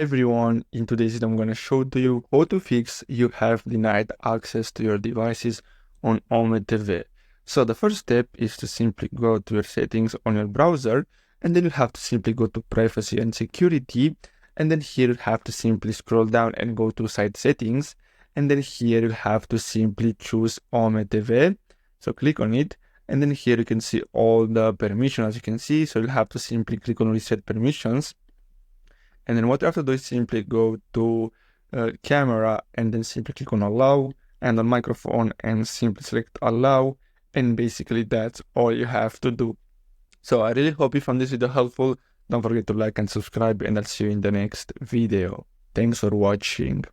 Everyone, in today's video I'm going to show to you how to fix you have denied access to your devices on OmeTV. So the first step is to simply go to your settings on your browser, and then you have to simply go to privacy and security, and then here you have to simply scroll down and go to site settings, and then here you have to simply choose OmeTV. So click on it, and then here you can see all the permissions as you can see. So you'll have to simply click on reset permissions. And then what you have to do is simply go to camera and then simply click on allow, and on microphone and simply select allow. And basically that's all you have to do. So I really hope you found this video helpful. Don't forget to like and subscribe, and I'll see you in the next video. Thanks for watching.